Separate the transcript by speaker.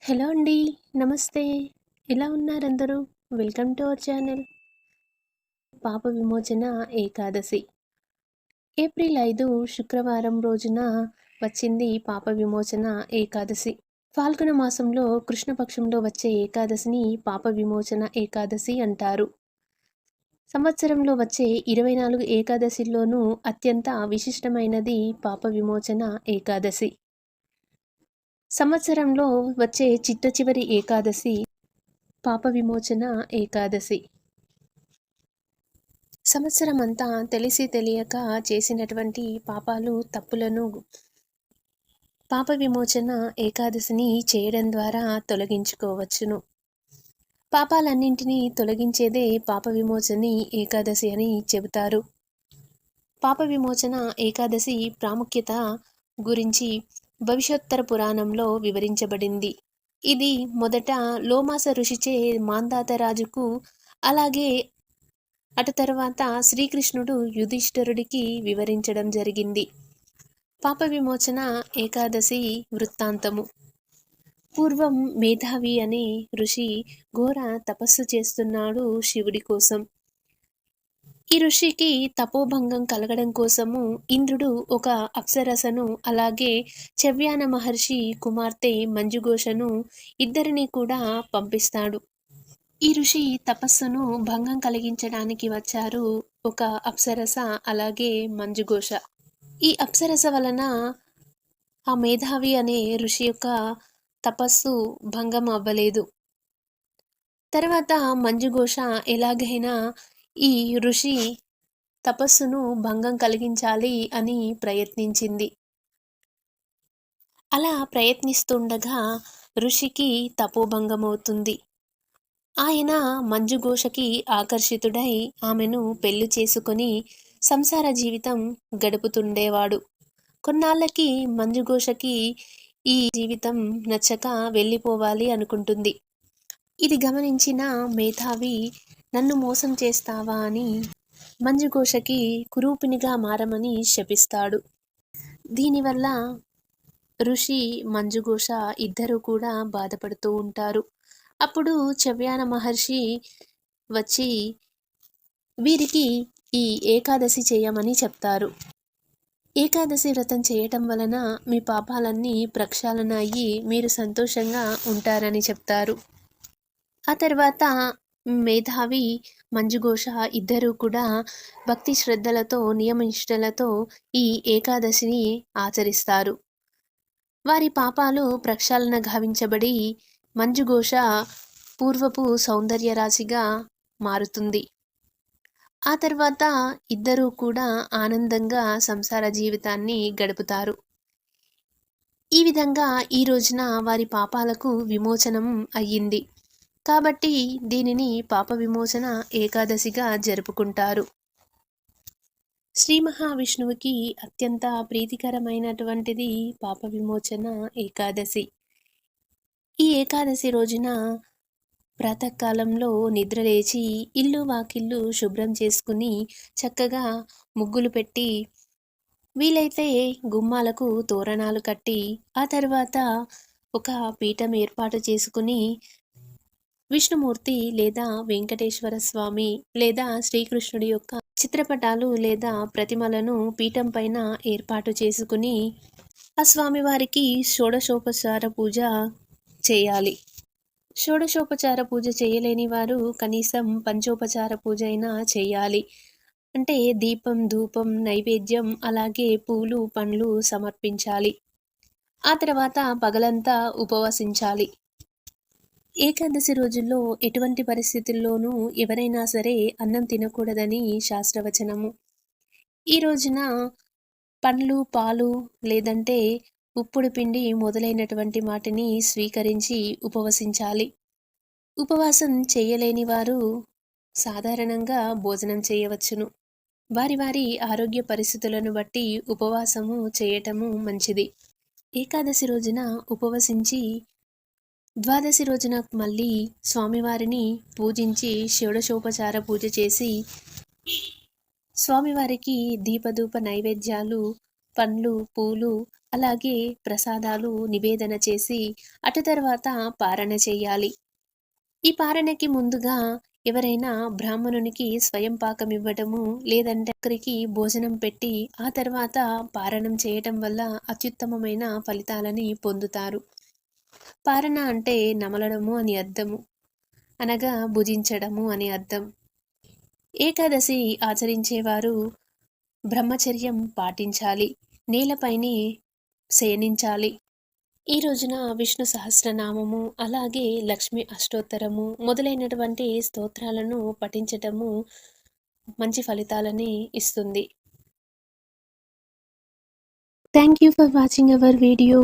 Speaker 1: Hello అండి. నమస్తే. ఎలా ఉన్నారందరూ? Welcome to our channel. Papa Vimochana Ekadashi. April 5 శుక్రవారం రోజున వచ్చింది పాప విమోచన ఏకాదశి. ఫాల్గుణ మాసంలో కృష్ణపక్షంలో వచ్చే ఏకాదశిని పాప విమోచన ఏకాదశి అంటారు. సంవత్సరంలో వచ్చే 24 ఏకాదశిల్లోనూ అత్యంత విశిష్టమైనది పాప విమోచన ఏకాదశి. సంవత్సరంలో వచ్చే చిట్టచివరి ఏకాదశి పాప విమోచన ఏకాదశి. సంవత్సరమంతా తెలిసి తెలియక చేసినటువంటి పాపాలు, తప్పులను పాప విమోచన ఏకాదశిని చేయడం ద్వారా తొలగించుకోవచ్చును. పాపాలన్నింటినీ తొలగించేదే పాప విమోచని ఏకాదశి అని చెబుతారు. పాప విమోచన ఏకాదశి ప్రాముఖ్యత గురించి భవిష్యోత్తర పురాణంలో వివరించబడింది. ఇది మొదట లోమాస ఋషిచే మాంధాతరాజుకు, అలాగే అటు తర్వాత శ్రీకృష్ణుడు యుధిష్ఠిరుడికి వివరించడం జరిగింది. పాప విమోచన ఏకాదశి వృత్తాంతము. పూర్వం మేధావి అనే ఋషి ఘోర తపస్సు చేస్తున్నాడు శివుడి కోసం. ఈ ఋషికి తపోభంగం కలగడం కోసము ఇంద్రుడు ఒక అప్సరసను, అలాగే చవ్యాన మహర్షి కుమార్తె మంజుఘోషను ఇద్దరిని కూడా పంపిస్తాడు. ఈ ఋషి తపస్సును భంగం కలిగించడానికి వచ్చారు ఒక అప్సరస, అలాగే మంజుఘోష. ఈ అప్సరస వలన ఆ మేధావి అనే ఋషి యొక్క తపస్సు భంగం అవ్వలేదు. తర్వాత మంజుఘోష ఎలాగైనా ఈ ఋషి తపస్సును భంగం కలిగించాలి అని ప్రయత్నించింది. అలా ప్రయత్నిస్తుండగా ఋషికి తపోభంగమవుతుంది. ఆయన మంజుఘోషకి ఆకర్షితుడై ఆమెను పెళ్లి చేసుకొని సంసార జీవితం గడుపుతుండేవాడు. కొన్నాళ్ళకి మంజుఘోషకి ఈ జీవితం నచ్చక వెళ్ళిపోవాలి అనుకుంటుంది. ఇది గమనించిన మేధావి నన్ను మోసం చేస్తావా అని మంజుఘోషకి కురూపినిగా మారమని శపిస్తాడు. దీనివల్ల ఋషి, మంజుఘోష ఇద్దరూ కూడా బాధపడుతూ ఉంటారు. అప్పుడు చవ్యాన మహర్షి వచ్చి వీరికి ఈ ఏకాదశి చేయమని చెప్తారు. ఏకాదశి వ్రతం చేయటం వలన మీ పాపాలన్నీ ప్రక్షాళన అయ్యి మీరు సంతోషంగా ఉంటారని చెప్తారు. ఆ తర్వాత మేధావి, మంజుఘోష ఇద్దరూ కూడా భక్తి శ్రద్ధలతో, నియమనిష్టలతో ఈ ఏకాదశిని ఆచరిస్తారు. వారి పాపాలు ప్రక్షాళన గావించబడి మంజుఘోష పూర్వపు సౌందర్యరాశిగా మారుతుంది. ఆ తర్వాత ఇద్దరూ కూడా ఆనందంగా సంసార జీవితాన్ని గడుపుతారు. ఈ విధంగా ఈ రోజున వారి పాపాలకు విమోచనం అయ్యింది. కాబట్టి దీనిని పాప విమోచన ఏకాదశిగా జరుపుకుంటారు. శ్రీ మహావిష్ణువుకి అత్యంత ప్రీతికరమైనటువంటిది పాప విమోచన ఏకాదశి. ఈ ఏకాదశి రోజున ప్రాతకాలంలో నిద్రలేచి ఇల్లు వాకిళ్ళు శుభ్రం చేసుకుని చక్కగా ముగ్గులు పెట్టి, వీలైతే గుమ్మాలకు తోరణాలు కట్టి, ఆ తర్వాత ఒక పీఠం ఏర్పాటు చేసుకుని విష్ణుమూర్తి లేదా వెంకటేశ్వర స్వామి లేదా శ్రీకృష్ణుడి యొక్క చిత్రపటాలు లేదా ప్రతిమలను పీఠం పైన ఏర్పాటు చేసుకుని ఆ స్వామివారికి షోడశోపచార పూజ చేయాలి. షోడశోపచార పూజ చేయలేని వారు కనీసం పంచోపచార పూజ అయినా చేయాలి. అంటే దీపం, ధూపం, నైవేద్యం, అలాగే పూలు, పండ్లు సమర్పించాలి. ఆ తర్వాత పగలంతా ఉపవసించాలి. ఏకాదశి రోజుల్లో ఎటువంటి పరిస్థితుల్లోనూ ఎవరైనా సరే అన్నం తినకూడదని శాస్త్రవచనము. ఈ రోజున పండ్లు, పాలు లేదంటే ఉప్పుడు పిండి మొదలైనటువంటి వాటిని స్వీకరించి ఉపవసించాలి. ఉపవాసం చేయలేని వారు సాధారణంగా భోజనం చేయవచ్చును. వారి వారి ఆరోగ్య పరిస్థితులను బట్టి ఉపవాసము చేయటము మంచిది. ఏకాదశి రోజున ఉపవసించి ద్వాదశి రోజున మళ్ళీ స్వామివారిని పూజించి షోడశోపచార పూజ చేసి స్వామివారికి దీపధూప నైవేద్యాలు, పండ్లు, పూలు, అలాగే ప్రసాదాలు నివేదన చేసి అటు తర్వాత పారణ చేయాలి. ఈ పారణకి ముందుగా ఎవరైనా బ్రాహ్మణునికి స్వయం పాకం ఇవ్వటము, లేదంటే ఒకరికి భోజనం పెట్టి ఆ తర్వాత పారణం చేయటం వల్ల అత్యుత్తమమైన ఫలితాలని పొందుతారు. పారణ అంటే నమలడము అని అర్థము, అనగా భుజించడము అని అర్థం. ఏకాదశి ఆచరించేవారు బ్రహ్మచర్యం పాటించాలి, నేలపైనే శయనించాలి. ఈ రోజున విష్ణు సహస్రనామము, అలాగే లక్ష్మి అష్టోత్తరము మొదలైనటువంటి స్తోత్రాలను పఠించటము మంచి ఫలితాలని ఇస్తుంది. Thank you for watching our video.